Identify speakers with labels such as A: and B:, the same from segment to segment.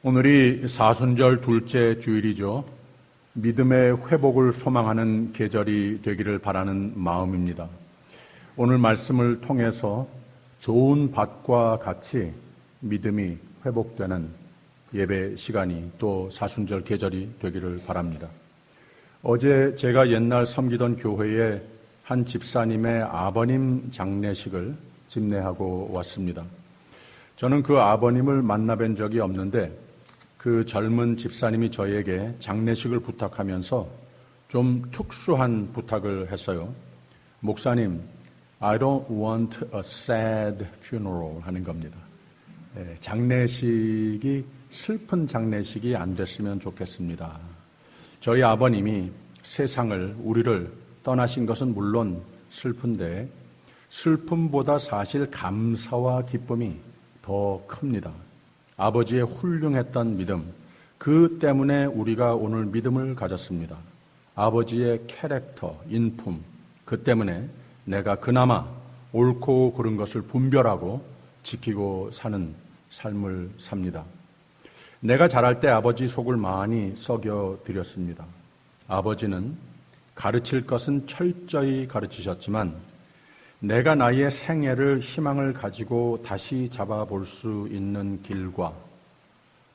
A: 오늘이 사순절 둘째 주일이죠. 믿음의 회복을 소망하는 계절이 되기를 바라는 마음입니다. 오늘 말씀을 통해서 좋은 밭과 같이 믿음이 회복되는 예배 시간이 또 사순절 계절이 되기를 바랍니다. 어제 제가 옛날 섬기던 교회에 한 집사님의 아버님 장례식을 집례하고 왔습니다. 저는 그 아버님을 만나뵌 적이 없는데 그 젊은 집사님이 저에게 장례식을 부탁하면서 좀 특수한 부탁을 했어요. 목사님, I don't want a sad funeral 하는 겁니다. 장례식이 슬픈 장례식이 안 됐으면 좋겠습니다. 저희 아버님이 세상을, 우리를 떠나신 것은 물론 슬픈데 슬픔보다 사실 감사와 기쁨이 더 큽니다. 아버지의 훌륭했던 믿음, 그 때문에 우리가 오늘 믿음을 가졌습니다. 아버지의 캐릭터, 인품, 그 때문에 내가 그나마 옳고 그른 것을 분별하고 지키고 사는 삶을 삽니다. 내가 자랄 때 아버지 속을 많이 썩여드렸습니다. 아버지는 가르칠 것은 철저히 가르치셨지만 내가 나의 생애를 희망을 가지고 다시 잡아볼 수 있는 길과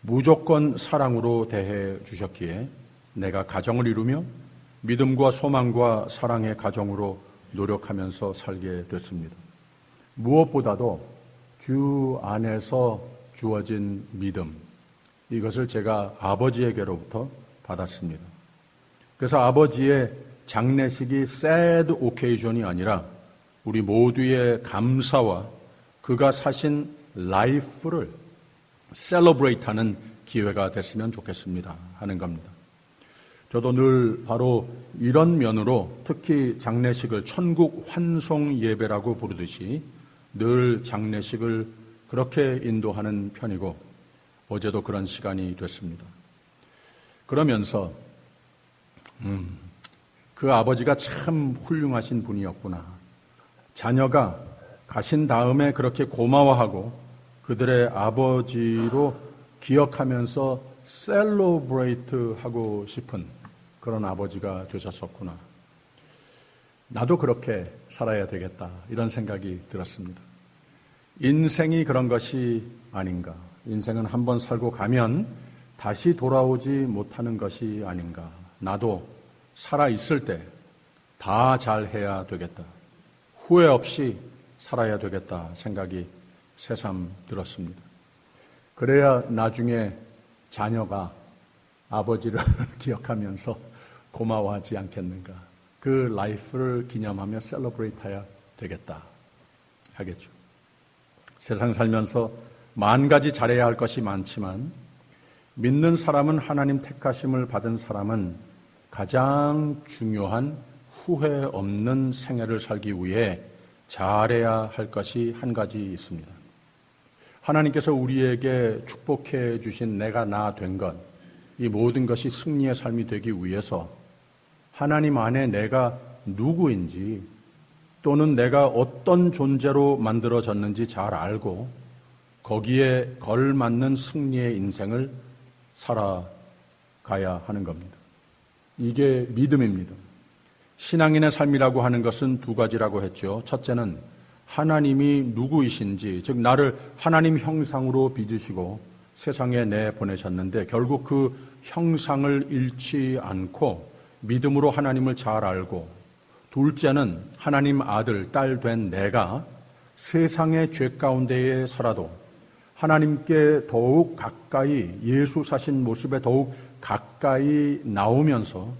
A: 무조건 사랑으로 대해 주셨기에 내가 가정을 이루며 믿음과 소망과 사랑의 가정으로 노력하면서 살게 됐습니다. 무엇보다도 주 안에서 주어진 믿음, 이것을 제가 아버지에게로부터 받았습니다. 그래서 아버지의 장례식이 sad occasion이 아니라 우리 모두의 감사와 그가 사신 라이프를 셀러브레이트하는 기회가 됐으면 좋겠습니다 하는 겁니다. 저도 늘 바로 이런 면으로 특히 장례식을 천국 환송 예배라고 부르듯이 늘 장례식을 그렇게 인도하는 편이고 어제도 그런 시간이 됐습니다. 그러면서 그 아버지가 참 훌륭하신 분이었구나. 자녀가 가신 다음에 그렇게 고마워하고 그들의 아버지로 기억하면서 셀러브레이트 하고 싶은 그런 아버지가 되셨었구나. 나도 그렇게 살아야 되겠다. 이런 생각이 들었습니다. 인생이 그런 것이 아닌가. 인생은 한번 살고 가면 다시 돌아오지 못하는 것이 아닌가. 나도 살아있을 때 다 잘해야 되겠다. 후회 없이 살아야 되겠다 생각이 새삼 들었습니다. 그래야 나중에 자녀가 아버지를 기억하면서 고마워하지 않겠는가. 그 라이프를 기념하며 셀러브레이트 해야 되겠다 하겠죠. 세상 살면서 만 가지 잘해야 할 것이 많지만 믿는 사람은, 하나님 택하심을 받은 사람은 가장 중요한 후회 없는 생애를 살기 위해 잘해야 할 것이 한 가지 있습니다. 하나님께서 우리에게 축복해 주신 내가 나 된 것, 이 모든 것이 승리의 삶이 되기 위해서 하나님 안에 내가 누구인지 또는 내가 어떤 존재로 만들어졌는지 잘 알고 거기에 걸맞는 승리의 인생을 살아가야 하는 겁니다. 이게 믿음입니다. 신앙인의 삶이라고 하는 것은 두 가지라고 했죠. 첫째는 하나님이 누구이신지, 즉 나를 하나님 형상으로 빚으시고 세상에 내보내셨는데 결국 그 형상을 잃지 않고 믿음으로 하나님을 잘 알고, 둘째는 하나님 아들, 딸 된 내가 세상의 죄 가운데에 살아도 하나님께 더욱 가까이, 예수 사신 모습에 더욱 가까이 나오면서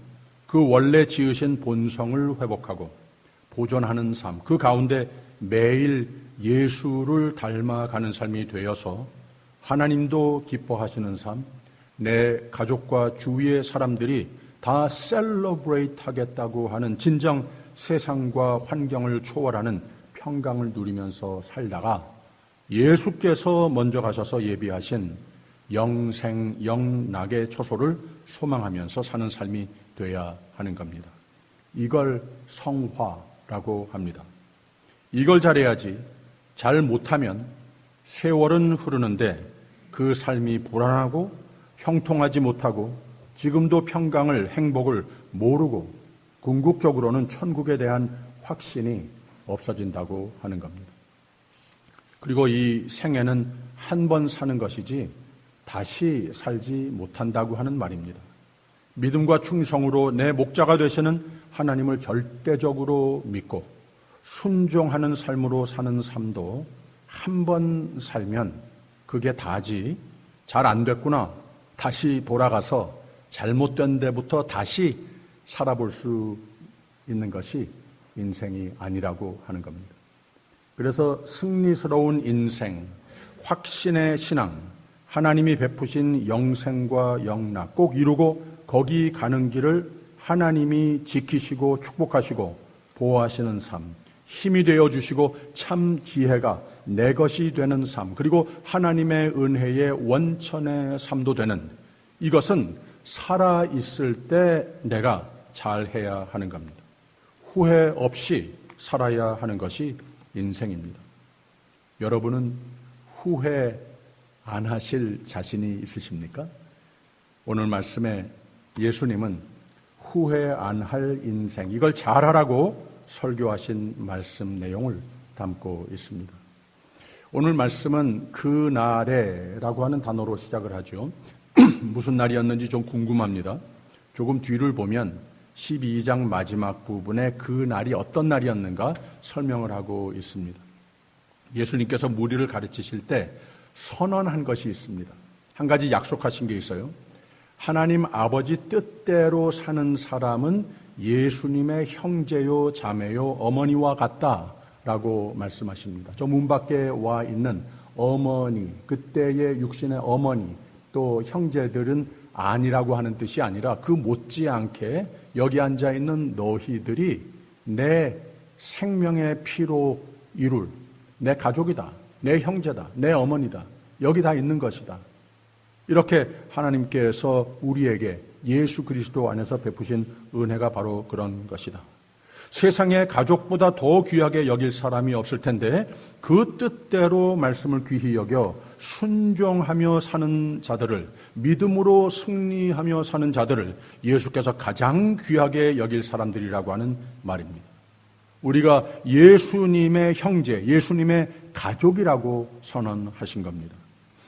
A: 그 원래 지으신 본성을 회복하고 보존하는 삶, 그 가운데 매일 예수를 닮아가는 삶이 되어서 하나님도 기뻐하시는 삶, 내 가족과 주위의 사람들이 다 셀러브레이트 하겠다고 하는 진정 세상과 환경을 초월하는 평강을 누리면서 살다가 예수께서 먼저 가셔서 예비하신 영생, 영락의 초소를 소망하면서 사는 삶이 돼야 하는 겁니다. 이걸 성화라고 합니다. 이걸 잘해야지 잘 못하면 세월은 흐르는데 그 삶이 불안하고 형통하지 못하고 지금도 평강을, 행복을 모르고 궁극적으로는 천국에 대한 확신이 없어진다고 하는 겁니다. 그리고 이 생애는 한 번 사는 것이지 다시 살지 못한다고 하는 말입니다. 믿음과 충성으로 내 목자가 되시는 하나님을 절대적으로 믿고 순종하는 삶으로 사는 삶도 한 번 살면 그게 다지, 잘 안 됐구나, 다시 돌아가서 잘못된 데부터 다시 살아볼 수 있는 것이 인생이 아니라고 하는 겁니다. 그래서 승리스러운 인생, 확신의 신앙, 하나님이 베푸신 영생과 영락 꼭 이루고 거기 가는 길을 하나님이 지키시고 축복하시고 보호하시는 삶, 힘이 되어주시고 참 지혜가 내 것이 되는 삶, 그리고 하나님의 은혜의 원천의 삶도 되는, 이것은 살아있을 때 내가 잘해야 하는 겁니다. 후회 없이 살아야 하는 것이 인생입니다. 여러분은 후회 안 하실 자신이 있으십니까? 오늘 말씀에 예수님은 후회 안 할 인생, 이걸 잘하라고 설교하신 말씀 내용을 담고 있습니다. 오늘 말씀은 그날에라고 하는 단어로 시작을 하죠. 무슨 날이었는지 좀 궁금합니다. 조금 뒤를 보면 12장 마지막 부분에 그 날이 어떤 날이었는가 설명을 하고 있습니다. 예수님께서 무리를 가르치실 때 선언한 것이 있습니다. 한 가지 약속하신 게 있어요. 하나님 아버지 뜻대로 사는 사람은 예수님의 형제요, 자매요, 어머니와 같다라고 말씀하십니다. 저 문 밖에 와 있는 어머니, 그때의 육신의 어머니, 또 형제들은 아니라고 하는 뜻이 아니라 그 못지않게 여기 앉아 있는 너희들이 내 생명의 피로 이룰 내 가족이다, 내 형제다, 내 어머니다, 여기 다 있는 것이다. 이렇게 하나님께서 우리에게 예수 그리스도 안에서 베푸신 은혜가 바로 그런 것이다. 세상에 가족보다 더 귀하게 여길 사람이 없을 텐데 그 뜻대로 말씀을 귀히 여겨 순종하며 사는 자들을, 믿음으로 승리하며 사는 자들을 예수께서 가장 귀하게 여길 사람들이라고 하는 말입니다. 우리가 예수님의 형제, 예수님의 가족이라고 선언하신 겁니다.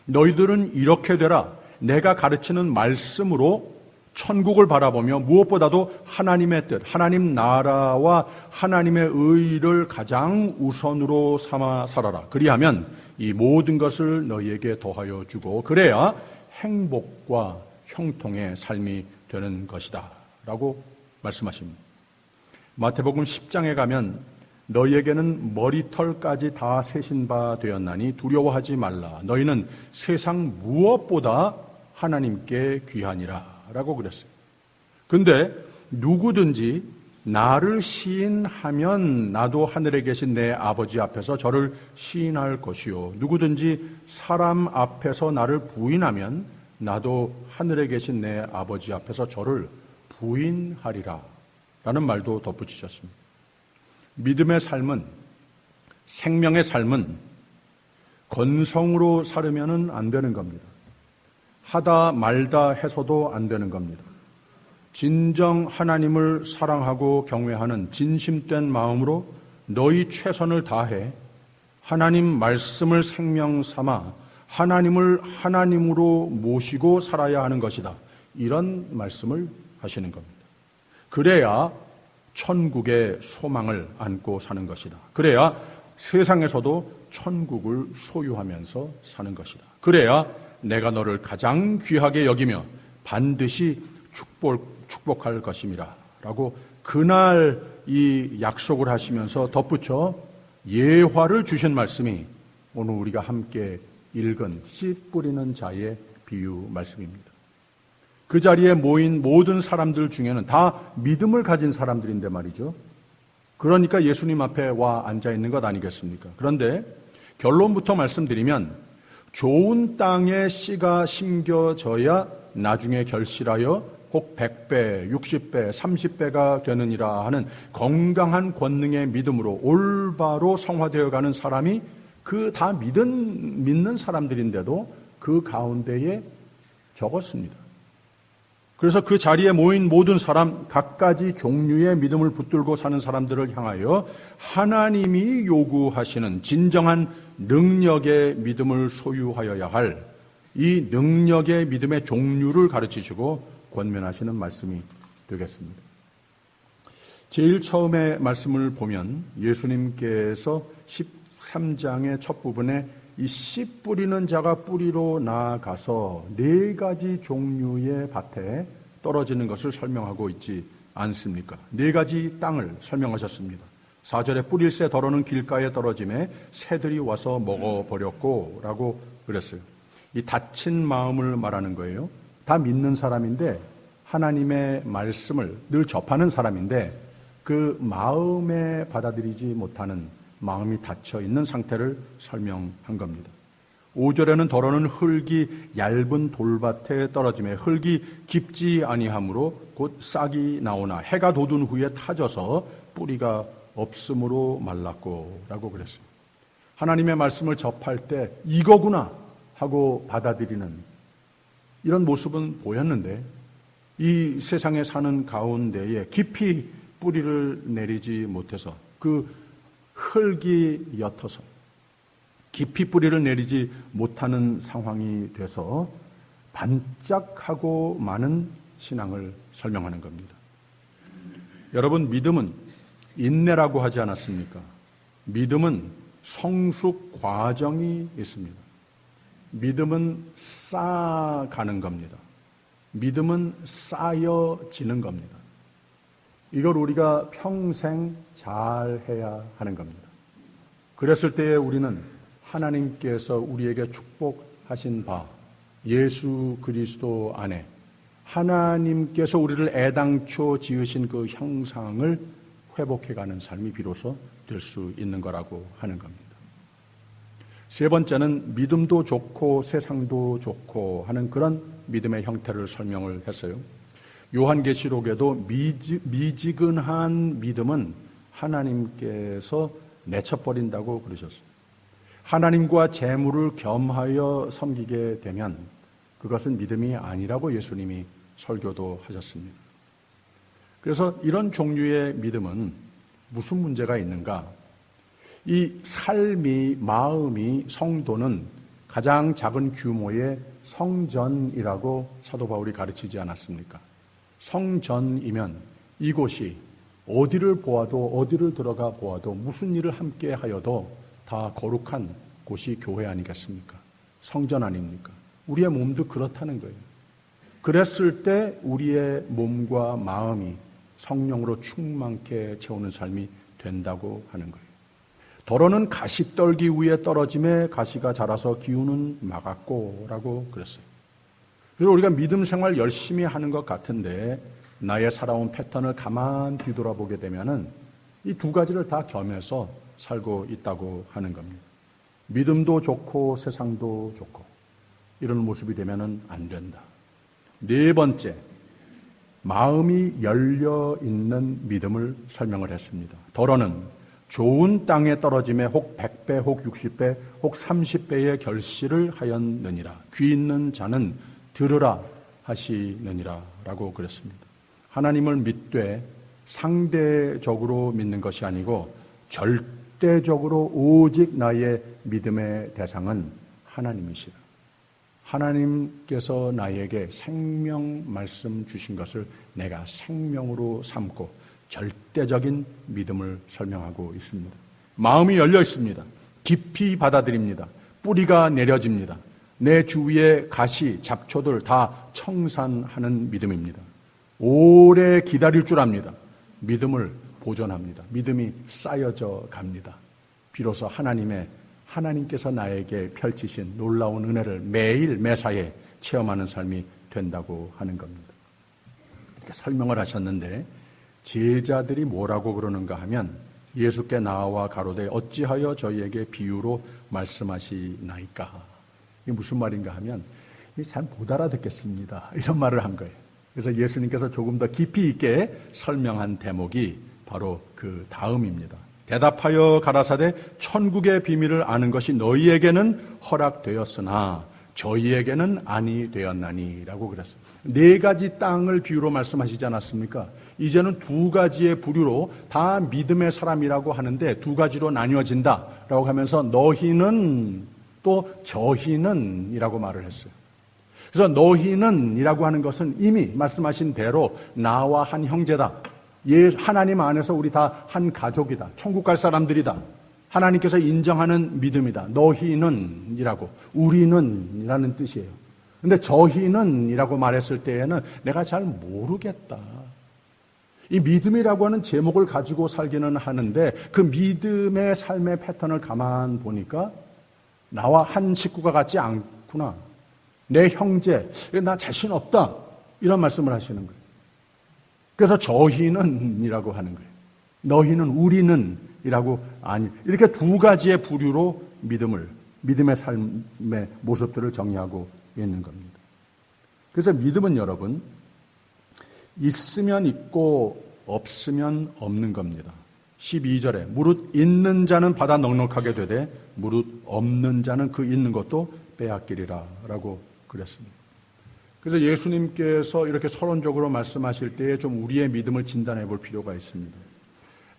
A: 너희들은 이렇게 되라. 내가 가르치는 말씀으로 천국을 바라보며 무엇보다도 하나님의 뜻, 하나님 나라와 하나님의 의를 가장 우선으로 삼아 살아라. 그리하면 이 모든 것을 너희에게 더하여 주고 그래야 행복과 형통의 삶이 되는 것이다 라고 말씀하십니다. 마태복음 10장에 가면 너희에게는 머리털까지 다 세신 바 되었나니 두려워하지 말라. 너희는 세상 무엇보다 하나님께 귀하니라 라고 그랬어요. 근데 누구든지 나를 시인하면 나도 하늘에 계신 내 아버지 앞에서 저를 시인할 것이요, 누구든지 사람 앞에서 나를 부인하면 나도 하늘에 계신 내 아버지 앞에서 저를 부인하리라 라는 말도 덧붙이셨습니다. 믿음의 삶은, 생명의 삶은 건성으로 살으면 안 되는 겁니다. 하다 말다 해서도 안 되는 겁니다. 진정 하나님을 사랑하고 경외하는 진심된 마음으로 너희 최선을 다해 하나님 말씀을 생명 삼아 하나님을 하나님으로 모시고 살아야 하는 것이다. 이런 말씀을 하시는 겁니다. 그래야 천국의 소망을 안고 사는 것이다. 그래야 세상에서도 천국을 소유하면서 사는 것이다. 그래야 내가 너를 가장 귀하게 여기며 반드시 축복할 것임이라 라고 그날 이 약속을 하시면서 덧붙여 예화를 주신 말씀이 오늘 우리가 함께 읽은 씨 뿌리는 자의 비유 말씀입니다. 그 자리에 모인 모든 사람들 중에는 다 믿음을 가진 사람들인데 말이죠. 그러니까 예수님 앞에 와 앉아 있는 것 아니겠습니까? 그런데 결론부터 말씀드리면 좋은 땅에 씨가 심겨져야 나중에 결실하여 혹 100배, 60배, 30배가 되느니라 하는 건강한 권능의 믿음으로 올바로 성화되어 가는 사람이 그 다 믿는 사람들인데도 그 가운데에 적었습니다. 그래서 그 자리에 모인 모든 사람, 갖가지 종류의 믿음을 붙들고 사는 사람들을 향하여 하나님이 요구하시는 진정한 능력의 믿음을 소유하여야 할 이 능력의 믿음의 종류를 가르치시고 권면하시는 말씀이 되겠습니다. 제일 처음에 말씀을 보면 예수님께서 13장의 첫 부분에 이 씨 뿌리는 자가 뿌리로 나아가서 4가지 종류의 밭에 떨어지는 것을 설명하고 있지 않습니까? 4가지 땅을 설명하셨습니다. 4절에 뿌릴새 덜어는 길가에 떨어짐에 새들이 와서 먹어버렸고 라고 그랬어요. 이 다친 마음을 말하는 거예요. 다 믿는 사람인데 하나님의 말씀을 늘 접하는 사람인데 그 마음에 받아들이지 못하는 마음이 닫혀 있는 상태를 설명한 겁니다. 5절에는 덜어는 흙이 얇은 돌밭에 떨어짐에 흙이 깊지 아니하므로 곧 싹이 나오나 해가 돋은 후에 타져서 뿌리가 없음으로 말랐고 라고 그랬습니다. 하나님의 말씀을 접할 때 이거구나 하고 받아들이는 이런 모습은 보였는데 이 세상에 사는 가운데에 깊이 뿌리를 내리지 못해서 그 흙이 옅어서 깊이 뿌리를 내리지 못하는 상황이 돼서 반짝하고 많은 신앙을 설명하는 겁니다. 여러분, 믿음은 인내라고 하지 않았습니까? 믿음은 성숙 과정이 있습니다. 믿음은 쌓아가는 겁니다. 믿음은 쌓여지는 겁니다. 이걸 우리가 평생 잘해야 하는 겁니다. 그랬을 때에 우리는 하나님께서 우리에게 축복하신 바 예수 그리스도 안에 하나님께서 우리를 애당초 지으신 그 형상을 회복해가는 삶이 비로소 될 수 있는 거라고 하는 겁니다. 세 번째는 믿음도 좋고 세상도 좋고 하는 그런 믿음의 형태를 설명을 했어요. 요한계시록에도 미지근한 믿음은 하나님께서 내쳐버린다고 그러셨어요. 하나님과 재물을 겸하여 섬기게 되면 그것은 믿음이 아니라고 예수님이 설교도 하셨습니다. 그래서 이런 종류의 믿음은 무슨 문제가 있는가? 이 삶이, 마음이, 성도는 가장 작은 규모의 성전이라고 사도 바울이 가르치지 않았습니까? 성전이면 이곳이 어디를 보아도 어디를 들어가 보아도 무슨 일을 함께 하여도 다 거룩한 곳이 교회 아니겠습니까? 성전 아닙니까? 우리의 몸도 그렇다는 거예요. 그랬을 때 우리의 몸과 마음이 성령으로 충만케 채우는 삶이 된다고 하는 거예요. 더러는 가시떨기 위에 떨어짐에 가시가 자라서 기운은 막았고라고 그랬어요. 그래서 우리가 믿음 생활 열심히 하는 것 같은데 나의 살아온 패턴을 가만 뒤돌아보게 되면은 이 2가지를 다 겸해서 살고 있다고 하는 겁니다. 믿음도 좋고 세상도 좋고 이런 모습이 되면은 안 된다. 4번째, 마음이 열려 있는 믿음을 설명을 했습니다. 더러는 좋은 땅에 떨어짐에 혹 100배, 혹 60배, 혹 30배의 결실을 하였느니라. 귀 있는 자는 들으라 하시느니라 라고 그랬습니다. 하나님을 믿되 상대적으로 믿는 것이 아니고 절대적으로 오직 나의 믿음의 대상은 하나님이시라. 하나님께서 나에게 생명 말씀 주신 것을 내가 생명으로 삼고 절대적인 믿음을 설명하고 있습니다. 마음이 열려 있습니다. 깊이 받아들입니다. 뿌리가 내려집니다. 내 주위의 가시, 잡초들 다 청산하는 믿음입니다. 오래 기다릴 줄 압니다. 믿음을 보존합니다. 믿음이 쌓여져 갑니다. 비로소 하나님께서 나에게 펼치신 놀라운 은혜를 매일 매사에 체험하는 삶이 된다고 하는 겁니다. 이렇게 설명을 하셨는데 제자들이 뭐라고 그러는가 하면 예수께 나와 가로되 어찌하여 저희에게 비유로 말씀하시나이까? 이게 무슨 말인가 하면 잘 못 알아듣겠습니다. 이런 말을 한 거예요. 그래서 예수님께서 조금 더 깊이 있게 설명한 대목이 바로 그 다음입니다. 대답하여 가라사대 천국의 비밀을 아는 것이 너희에게는 허락되었으나 저희에게는 아니 되었나니라고 그랬어요. 네 가지 땅을 비유로 말씀하시지 않았습니까? 이제는 두 가지의 부류로 다 믿음의 사람이라고 하는데 두 가지로 나뉘어진다라고 하면서 너희는 또 저희는 이라고 말을 했어요. 그래서 너희는 이라고 하는 것은 이미 말씀하신 대로 나와 한 형제다. 하나님 안에서 우리 다 한 가족이다. 천국 갈 사람들이다. 하나님께서 인정하는 믿음이다. 너희는 이라고, 우리는 이라는 뜻이에요. 근데 저희는 이라고 말했을 때에는 내가 잘 모르겠다. 이 믿음이라고 하는 제목을 가지고 살기는 하는데 그 믿음의 삶의 패턴을 가만 보니까 나와 한 식구가 같지 않구나. 내 형제, 나 자신 없다. 이런 말씀을 하시는 거예요. 그래서 저희는 이라고 하는 거예요. 너희는, 우리는 이라고 아니. 이렇게 두 가지의 부류로 믿음의 삶의 모습들을 정의하고 있는 겁니다. 그래서 믿음은 여러분, 있으면 있고 없으면 없는 겁니다. 12절에 무릇 있는 자는 받아 넉넉하게 되되 무릇 없는 자는 그 있는 것도 빼앗기리라 라고 그랬습니다. 그래서 예수님께서 이렇게 서론적으로 말씀하실 때에 좀 우리의 믿음을 진단해 볼 필요가 있습니다.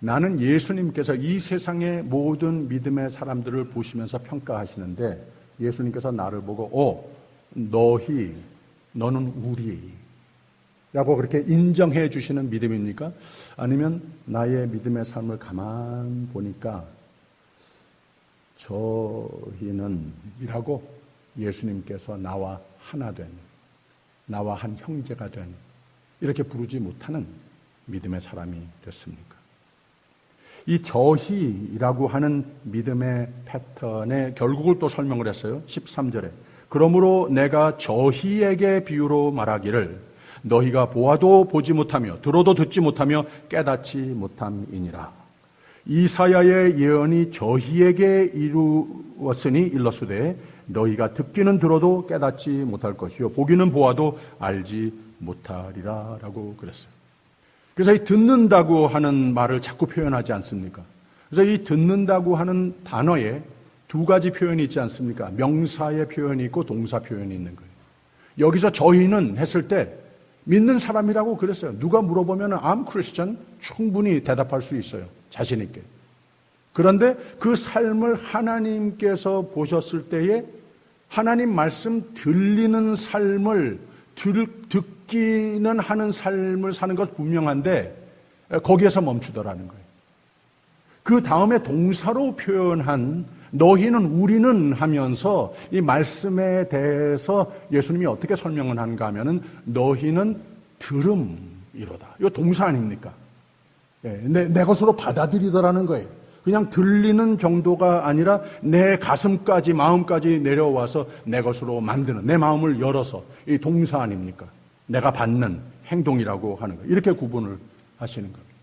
A: 나는 예수님께서 이 세상의 모든 믿음의 사람들을 보시면서 평가하시는데 예수님께서 나를 보고 너는 우리 라고 그렇게 인정해 주시는 믿음입니까? 아니면 나의 믿음의 삶을 가만 보니까 저희는 이라고 예수님께서 나와 하나 된, 나와 한 형제가 된 이렇게 부르지 못하는 믿음의 사람이 됐습니까? 이 저희라고 하는 믿음의 패턴의 결국을 또 설명을 했어요. 13절에 그러므로 내가 저희에게 비유로 말하기를 너희가 보아도 보지 못하며 들어도 듣지 못하며 깨닫지 못함이니라. 이사야의 예언이 저희에게 이루었으니 일렀으되 너희가 듣기는 들어도 깨닫지 못할 것이요 보기는 보아도 알지 못하리라 라고 그랬어요. 그래서 이 듣는다고 하는 말을 자꾸 표현하지 않습니까? 그래서 이 듣는다고 하는 단어에 두 가지 표현이 있지 않습니까? 명사의 표현이 있고 동사 표현이 있는 거예요. 여기서 저희는 했을 때 믿는 사람이라고 그랬어요. 누가 물어보면 I'm Christian 충분히 대답할 수 있어요. 자신 있게. 그런데 그 삶을 하나님께서 보셨을 때에 하나님 말씀 들리는 삶을 듣기는 하는 삶을 사는 것 분명한데 거기에서 멈추더라는 거예요. 그 다음에 동사로 표현한 너희는 우리는 하면서 이 말씀에 대해서 예수님이 어떻게 설명을 하는가 하면은 너희는 들음이로다. 이거 동사 아닙니까? 내 것으로 받아들이더라는 거예요. 그냥 들리는 정도가 아니라 내 가슴까지 마음까지 내려와서 내 것으로 만드는, 내 마음을 열어서 이 동사 아닙니까? 내가 받는 행동이라고 하는 거예요. 이렇게 구분을 하시는 겁니다.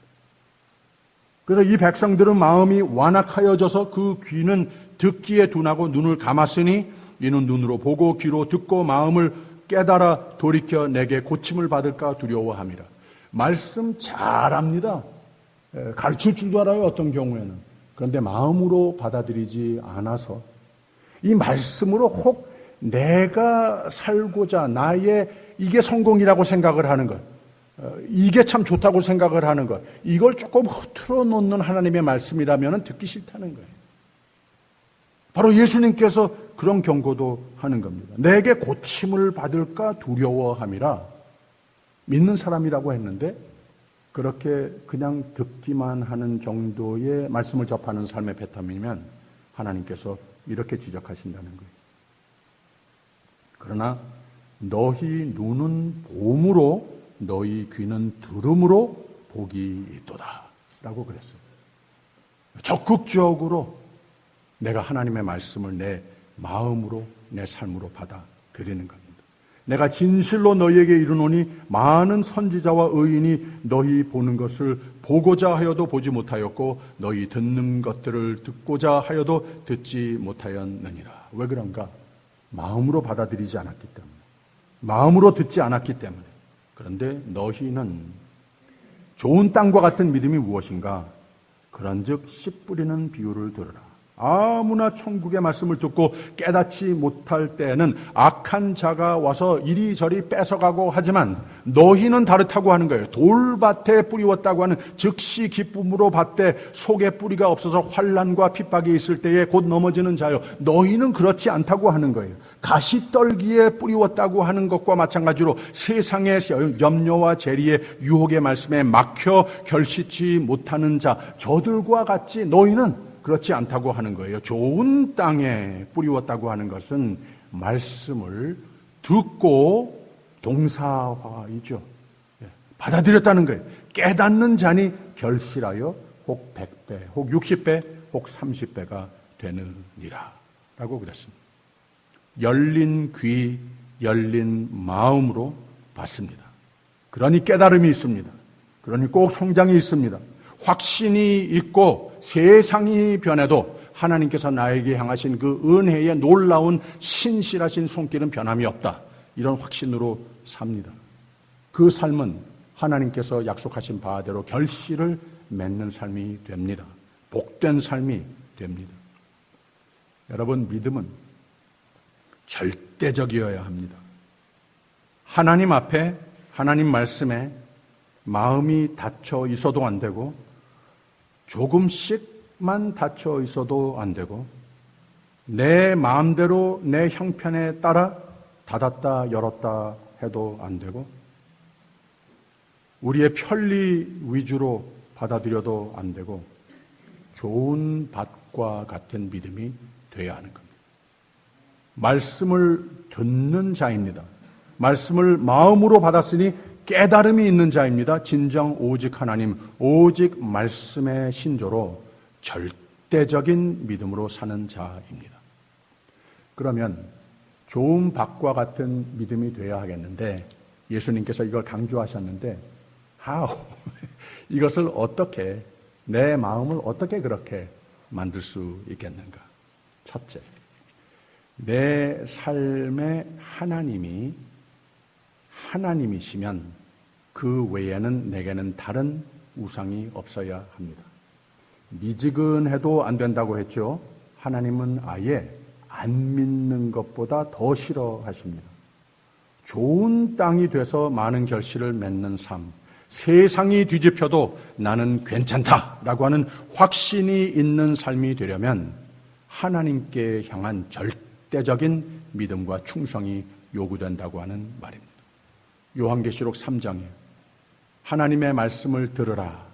A: 그래서 이 백성들은 마음이 완악하여져서 그 귀는 듣기에 둔하고 눈을 감았으니 이는 눈으로 보고 귀로 듣고 마음을 깨달아 돌이켜 내게 고침을 받을까 두려워함이라. 말씀 잘합니다. 가르칠 줄도 알아요, 어떤 경우에는. 그런데 마음으로 받아들이지 않아서 이 말씀으로 혹 내가 살고자 나의 이게 성공이라고 생각을 하는 것, 이게 참 좋다고 생각을 하는 것, 이걸 조금 흐트러 놓는 하나님의 말씀이라면 듣기 싫다는 거예요. 바로 예수님께서 그런 경고도 하는 겁니다. 내게 고침을 받을까 두려워함이라. 믿는 사람이라고 했는데 그렇게 그냥 듣기만 하는 정도의 말씀을 접하는 삶의 패턴이면 하나님께서 이렇게 지적하신다는 거예요. 그러나 너희 눈은 봄으로 너희 귀는 들음으로 복이 있도다 라고 그랬어요. 적극적으로 내가 하나님의 말씀을 내 마음으로 내 삶으로 받아들이는 겁니다. 내가 진실로 너희에게 이르노니 많은 선지자와 의인이 너희 보는 것을 보고자 하여도 보지 못하였고 너희 듣는 것들을 듣고자 하여도 듣지 못하였느니라. 왜 그런가? 마음으로 받아들이지 않았기 때문에, 마음으로 듣지 않았기 때문에. 그런데 너희는 좋은 땅과 같은 믿음이 무엇인가? 그런즉 씨 뿌리는 비유를 들으라. 아무나 천국의 말씀을 듣고 깨닫지 못할 때에는 악한 자가 와서 이리저리 뺏어가고 하지만 너희는 다르다고 하는 거예요. 돌밭에 뿌리웠다고 하는 즉시 기쁨으로 받되 속에 뿌리가 없어서 환난과 핍박이 있을 때에 곧 넘어지는 자요. 너희는 그렇지 않다고 하는 거예요. 가시떨기에 뿌리웠다고 하는 것과 마찬가지로 세상의 염려와 재리의 유혹의 말씀에 막혀 결실치 못하는 자, 저들과 같이 너희는 그렇지 않다고 하는 거예요. 좋은 땅에 뿌리웠다고 하는 것은 말씀을 듣고 동사화이죠. 받아들였다는 거예요. 깨닫는 자니 결실하여 혹 100배, 혹 60배, 혹 30배가 되느니라 라고 그랬습니다. 열린 귀, 열린 마음으로 받습니다. 그러니 깨달음이 있습니다. 그러니 꼭 성장이 있습니다. 확신이 있고 세상이 변해도 하나님께서 나에게 향하신 그 은혜의 놀라운 신실하신 손길은 변함이 없다. 이런 확신으로 삽니다. 그 삶은 하나님께서 약속하신 바대로 결실을 맺는 삶이 됩니다. 복된 삶이 됩니다. 여러분, 믿음은 절대적이어야 합니다. 하나님 앞에, 하나님 말씀에 마음이 닫혀 있어도 안 되고 조금씩만 닫혀 있어도 안 되고 내 마음대로 내 형편에 따라 닫았다 열었다 해도 안 되고 우리의 편리 위주로 받아들여도 안 되고 좋은 밭과 같은 믿음이 되어야 하는 겁니다. 말씀을 듣는 자입니다. 말씀을 마음으로 받았으니 깨달음이 있는 자입니다. 진정 오직 하나님, 오직 말씀의 신조로 절대적인 믿음으로 사는 자입니다. 그러면 좋은 밭과 같은 믿음이 되어야 하겠는데 예수님께서 이걸 강조하셨는데 how? 이것을 어떻게, 내 마음을 어떻게 그렇게 만들 수 있겠는가? 첫째, 내 삶의 하나님이시면 그 외에는 내게는 다른 우상이 없어야 합니다. 미지근해도 안 된다고 했죠. 하나님은 아예 안 믿는 것보다 더 싫어하십니다. 좋은 땅이 돼서 많은 결실을 맺는 삶, 세상이 뒤집혀도 나는 괜찮다라고 하는 확신이 있는 삶이 되려면 하나님께 향한 절대적인 믿음과 충성이 요구된다고 하는 말입니다. 요한계시록 3장에 하나님의 말씀을 들으라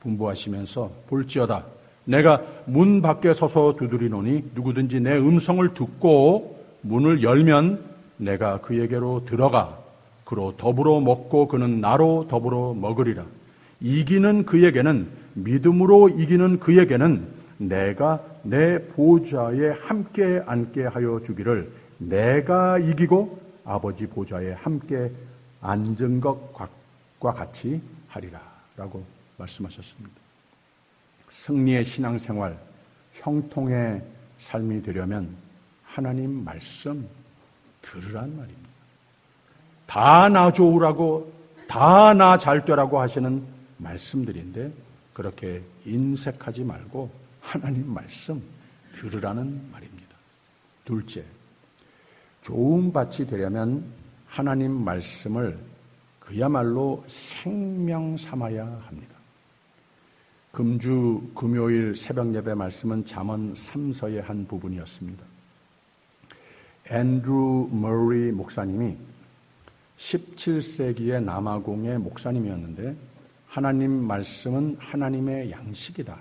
A: 분부하시면서 볼지어다 내가 문 밖에 서서 두드리노니 누구든지 내 음성을 듣고 문을 열면 내가 그에게로 들어가 그로 더불어 먹고 그는 나로 더불어 먹으리라. 이기는 그에게는, 믿음으로 이기는 그에게는 내가 내 보좌에 함께 앉게 하여 주기를 내가 이기고 아버지 보좌에 함께 앉은 것과 같이 하리라 라고 말씀하셨습니다. 승리의 신앙생활, 형통의 삶이 되려면 하나님 말씀 들으란 말입니다. 다 나 좋으라고, 다 나 잘 되라고 하시는 말씀들인데 그렇게 인색하지 말고 하나님 말씀 들으라는 말입니다. 둘째, 좋은 밭이 되려면 하나님 말씀을 그야말로 생명 삼아야 합니다. 금주 금요일 새벽 예배 말씀은 잠언 3서의 한 부분이었습니다. 앤드루 머리 목사님이 17세기의 남아공의 목사님이었는데 하나님 말씀은 하나님의 양식이다.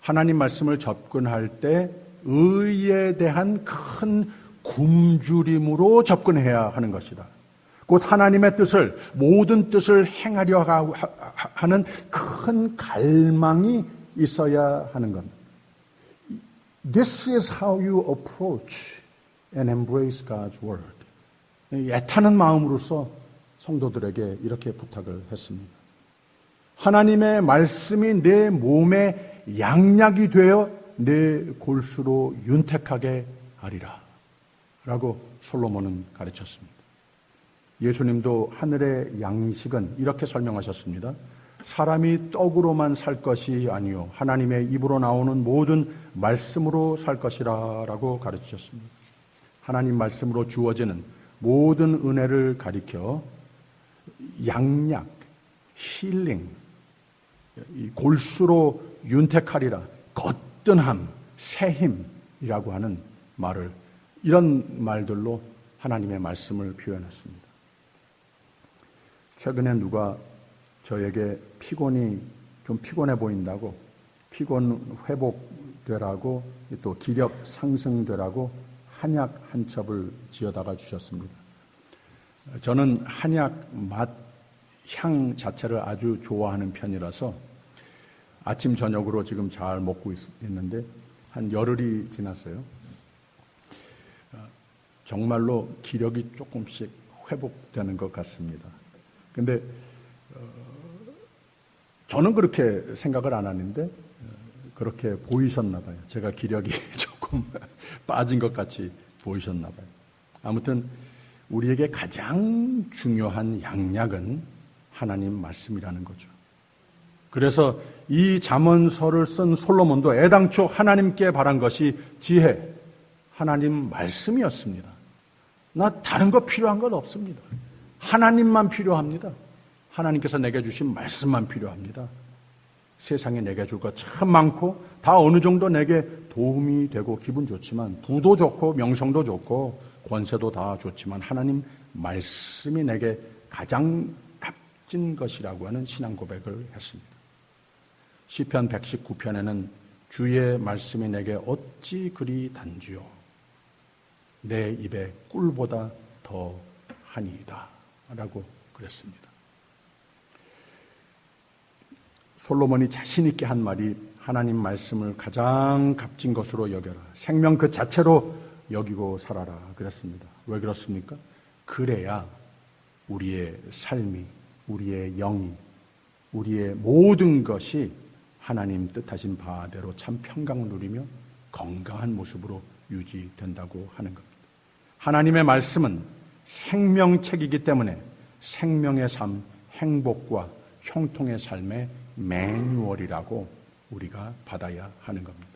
A: 하나님 말씀을 접근할 때 의에 대한 큰 굶주림으로 접근해야 하는 것이다. 곧 하나님의 뜻을, 모든 뜻을 행하려 하는 큰 갈망이 있어야 하는 겁니다. This is how you approach and embrace God's word. 애타는 마음으로서 성도들에게 이렇게 부탁을 했습니다. 하나님의 말씀이 내 몸에 양약이 되어 내 골수로 윤택하게 하리라 라고 솔로몬은 가르쳤습니다. 예수님도 하늘의 양식은 이렇게 설명하셨습니다. 사람이 떡으로만 살 것이 아니요 하나님의 입으로 나오는 모든 말씀으로 살 것이라고 가르치셨습니다. 하나님 말씀으로 주어지는 모든 은혜를 가리켜 양약, 힐링, 골수로 윤택하리라, 거뜬함, 새힘이라고 하는 말을, 이런 말들로 하나님의 말씀을 표현했습니다. 최근에 누가 저에게 좀 피곤해 보인다고, 피곤 회복되라고, 또 기력 상승되라고 한약 한 첩을 지어다가 주셨습니다. 저는 한약 맛, 향 자체를 아주 좋아하는 편이라서 아침 저녁으로 지금 잘 먹고 있는데 한 열흘이 지났어요. 정말로 기력이 조금씩 회복되는 것 같습니다. 근데 저는 그렇게 생각을 안 하는데 그렇게 보이셨나 봐요. 제가 기력이 조금 빠진 것 같이 보이셨나 봐요. 아무튼 우리에게 가장 중요한 양약은 하나님 말씀이라는 거죠. 그래서 이 잠언서를 쓴 솔로몬도 애당초 하나님께 바란 것이 지혜, 하나님 말씀이었습니다. 나 다른 거 필요한 건 없습니다. 하나님만 필요합니다. 하나님께서 내게 주신 말씀만 필요합니다. 세상에 내게 줄 것 참 많고 다 어느 정도 내게 도움이 되고 기분 좋지만, 부도 좋고 명성도 좋고 권세도 다 좋지만 하나님 말씀이 내게 가장 값진 것이라고 하는 신앙 고백을 했습니다. 시편 119편에는 주의 말씀이 내게 어찌 그리 단지요, 내 입에 꿀보다 더 하니이다 라고 그랬습니다. 솔로몬이 자신 있게 한 말이 하나님 말씀을 가장 값진 것으로 여겨라, 생명 그 자체로 여기고 살아라 그랬습니다. 왜 그렇습니까? 그래야 우리의 삶이, 우리의 영이, 우리의 모든 것이 하나님 뜻하신 바대로 참 평강을 누리며 건강한 모습으로 유지된다고 하는 겁니다. 하나님의 말씀은 생명책이기 때문에 생명의 삶, 행복과 형통의 삶의 매뉴얼이라고 우리가 받아야 하는 겁니다.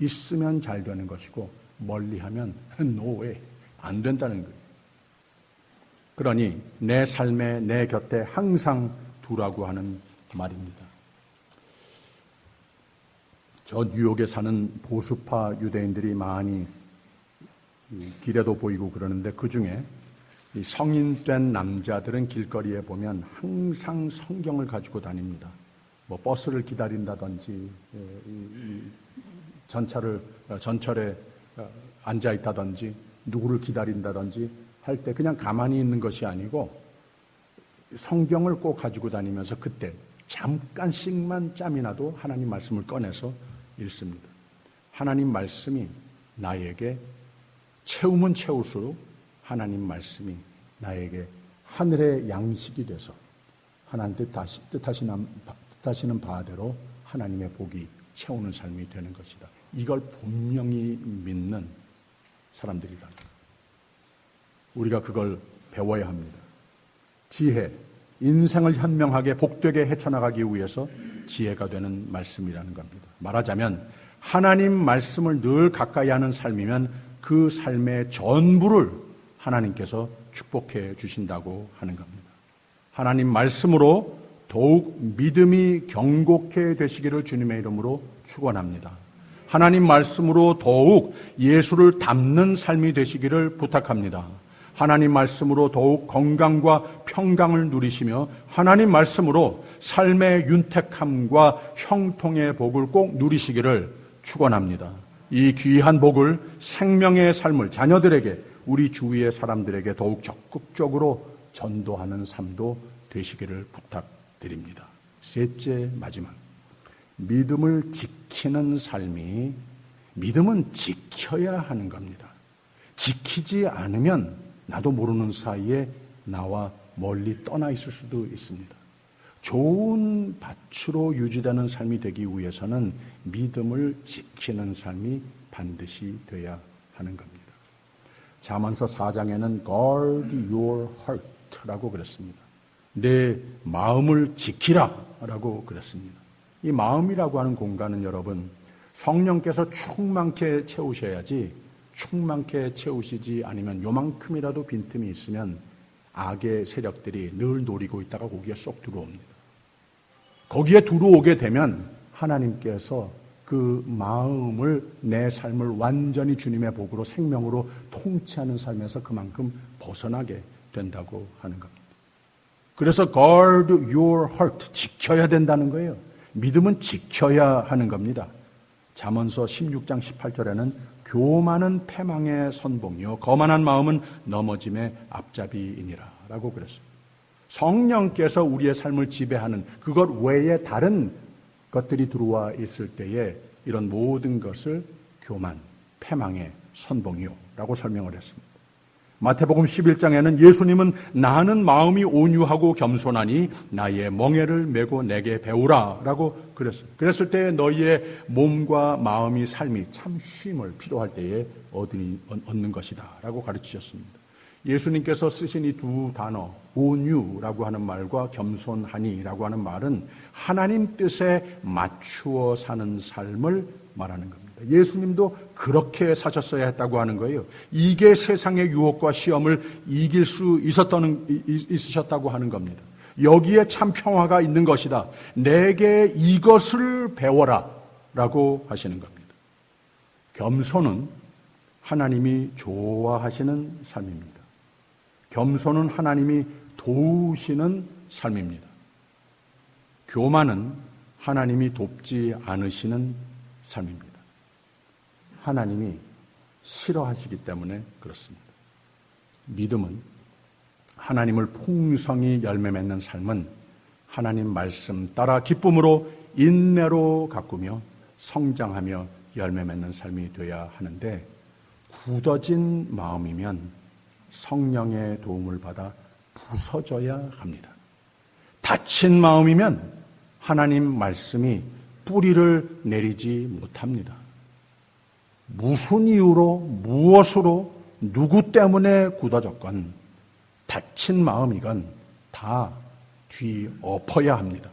A: 있으면 잘 되는 것이고 멀리하면 no way, 안 된다는 거예요. 그러니 내 삶에, 내 곁에 항상 두라고 하는 말입니다. 저 뉴욕에 사는 보수파 유대인들이 많이 길에도 보이고 그러는데, 그 중에 성인된 남자들은 길거리에 보면 항상 성경을 가지고 다닙니다. 뭐 버스를 기다린다든지, 전철에 앉아 있다든지, 누구를 기다린다든지 할 때 그냥 가만히 있는 것이 아니고 성경을 꼭 가지고 다니면서 그때 잠깐씩만 짬이 나도 하나님 말씀을 꺼내서 읽습니다. 하나님 말씀이 나에게 채우면 채울수록 하나님 말씀이 나에게 하늘의 양식이 돼서 하나님 뜻하시는 바대로 하나님의 복이 채우는 삶이 되는 것이다. 이걸 분명히 믿는 사람들이라. 우리가 그걸 배워야 합니다. 지혜, 인생을 현명하게 복되게 헤쳐나가기 위해서 지혜가 되는 말씀이라는 겁니다. 말하자면 하나님 말씀을 늘 가까이 하는 삶이면 그 삶의 전부를 하나님께서 축복해 주신다고 하는 겁니다. 하나님 말씀으로 더욱 믿음이 경고케 되시기를 주님의 이름으로 축원합니다. 하나님 말씀으로 더욱 예수를 닮는 삶이 되시기를 부탁합니다. 하나님 말씀으로 더욱 건강과 평강을 누리시며 하나님 말씀으로 삶의 윤택함과 형통의 복을 꼭 누리시기를 축원합니다. 이 귀한 복을, 생명의 삶을 자녀들에게, 우리 주위의 사람들에게 더욱 적극적으로 전도하는 삶도 되시기를 부탁드립니다. 셋째, 마지막, 믿음을 지키는 삶이, 믿음은 지켜야 하는 겁니다. 지키지 않으면 나도 모르는 사이에 나와 멀리 떠나 있을 수도 있습니다. 좋은 밭으로 유지되는 삶이 되기 위해서는 믿음을 지키는 삶이 반드시 돼야 하는 겁니다. 잠언서 4장에는 guard your heart라고 그랬습니다. 내 마음을 지키라 라고 그랬습니다. 이 마음이라고 하는 공간은 여러분, 성령께서 충만케 채우셔야지, 충만케 채우시지 않으면 요만큼이라도 빈틈이 있으면 악의 세력들이 늘 노리고 있다가 거기에 쏙 들어옵니다. 거기에 들어오게 되면 하나님께서 그 마음을, 내 삶을 완전히 주님의 복으로, 생명으로 통치하는 삶에서 그만큼 벗어나게 된다고 하는 겁니다. 그래서 guard your heart, 지켜야 된다는 거예요. 믿음은 지켜야 하는 겁니다. 잠언서 16장 18절에는 교만은 패망의 선봉이요 거만한 마음은 넘어짐의 앞잡이이니라 라고 그랬어요. 성령께서 우리의 삶을 지배하는 그것 외에 다른 것들이 들어와 있을 때에 이런 모든 것을 교만, 패망의 선봉이요 라고 설명을 했습니다. 마태복음 11장에는 예수님은 나는 마음이 온유하고 겸손하니 나의 멍에를 메고 내게 배우라 라고 그랬어요. 그랬을 때 너희의 몸과 마음이 삶이 참 쉼을 필요할 때에 얻는 것이다 라고 가르치셨습니다. 예수님께서 쓰신 이 두 단어, 온유라고 하는 말과 겸손하니라고 하는 말은 하나님 뜻에 맞추어 사는 삶을 말하는 겁니다. 예수님도 그렇게 사셨어야 했다고 하는 거예요. 이게 세상의 유혹과 시험을 이길 수 있으셨다고 하는 겁니다. 여기에 참 평화가 있는 것이다. 내게 이것을 배워라 라고 하시는 겁니다. 겸손은 하나님이 좋아하시는 삶입니다. 겸손은 하나님이 도우시는 삶입니다. 교만은 하나님이 돕지 않으시는 삶입니다. 하나님이 싫어하시기 때문에 그렇습니다. 믿음은 하나님을 풍성히 열매 맺는 삶은 하나님 말씀 따라 기쁨으로 인내로 가꾸며 성장하며 열매 맺는 삶이 되어야 하는데, 굳어진 마음이면 성령의 도움을 받아 부서져야 합니다. 다친 마음이면 하나님 말씀이 뿌리를 내리지 못합니다. 무슨 이유로, 무엇으로, 누구 때문에 굳어졌건 다친 마음이건 다 뒤엎어야 합니다.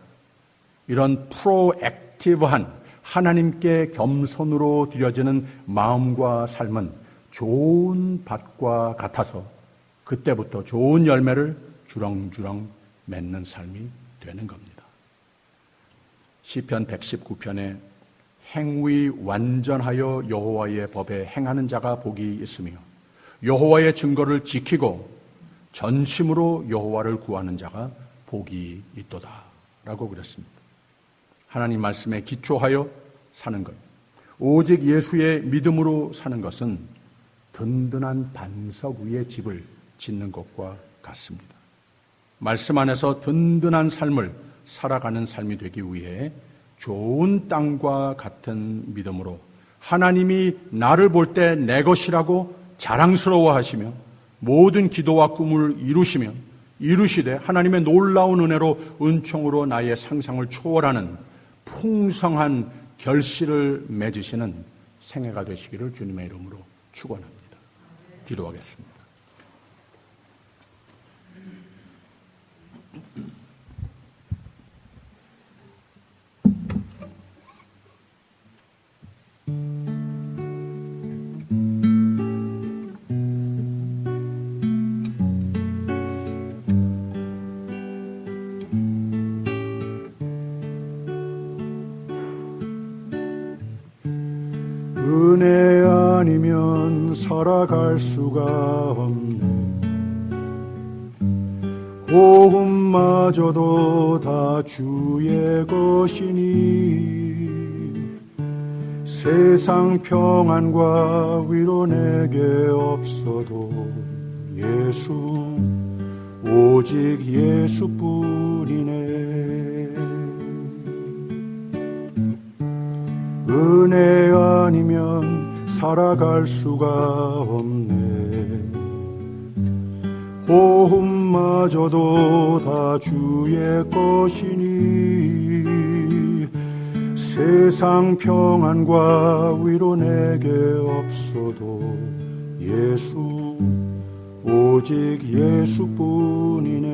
A: 이런 프로액티브한 하나님께 겸손으로 드려지는 마음과 삶은 좋은 밭과 같아서 그때부터 좋은 열매를 주렁주렁 맺는 삶이 되는 겁니다. 시편 119편에 행위 완전하여 여호와의 법에 행하는 자가 복이 있으며 여호와의 증거를 지키고 전심으로 여호와를 구하는 자가 복이 있도다 라고 그랬습니다. 하나님 말씀에 기초하여 사는 것, 오직 예수의 믿음으로 사는 것은 든든한 반석 위에 집을 짓는 것과 같습니다. 말씀 안에서 든든한 삶을 살아가는 삶이 되기 위해 좋은 땅과 같은 믿음으로 하나님이 나를 볼 때 내 것이라고 자랑스러워 하시며 모든 기도와 꿈을 이루시되 하나님의 놀라운 은혜로 은총으로 나의 상상을 초월하는 풍성한 결실을 맺으시는 생애가 되시기를 주님의 이름으로 축원합니다. 기도하겠습니다.
B: 은혜 아니면 살아갈 수가 없네. 호흡마저도 다 주의 것이니 세상 평안과 위로 내게 없어도 예수, 오직 예수뿐이네. 은혜 아니면 살아갈 수가 없네. 호흡마저도 다 주의 것이니 세상 평안과 위로 내게 없어도 예수, 오직 예수뿐이네.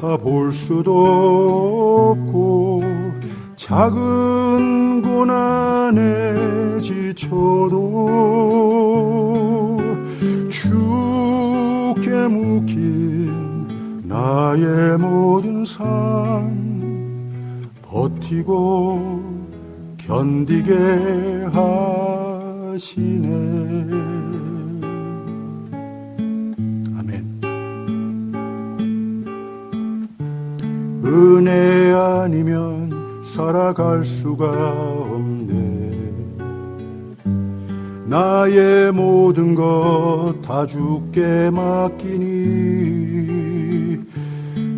B: 다 볼 수도 없고 작은 고난에 지쳐도 주께 묶인 나의 모든 삶 버티고 견디게 하시네.
A: 아멘.
B: 은혜 아니면 살아갈 수가 없네. 나의 모든 것 다 주께 맡기니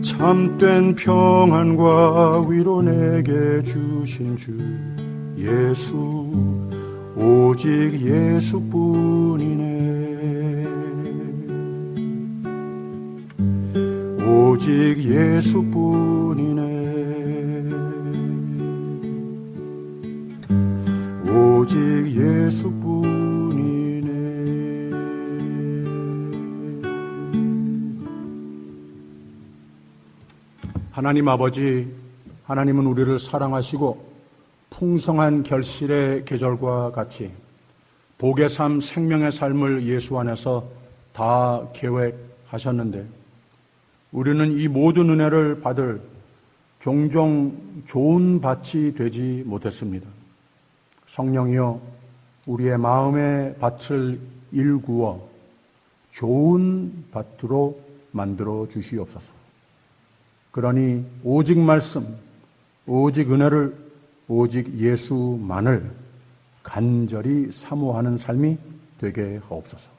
B: 참된 평안과 위로 내게 주신 주 예수 오직 예수뿐이네. 오직 예수뿐이네. 오직 예수뿐이네.
A: 하나님 아버지, 하나님은 우리를 사랑하시고 풍성한 결실의 계절과 같이 복의 삶, 생명의 삶을 예수 안에서 다 계획하셨는데 우리는 이 모든 은혜를 받을 종종 좋은 밭이 되지 못했습니다. 성령이여 우리의 마음의 밭을 일구어 좋은 밭으로 만들어 주시옵소서. 그러니 오직 말씀, 오직 은혜를, 오직 예수만을 간절히 사모하는 삶이 되게 하옵소서.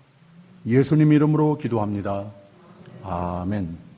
A: 예수님 이름으로 기도합니다. 아멘.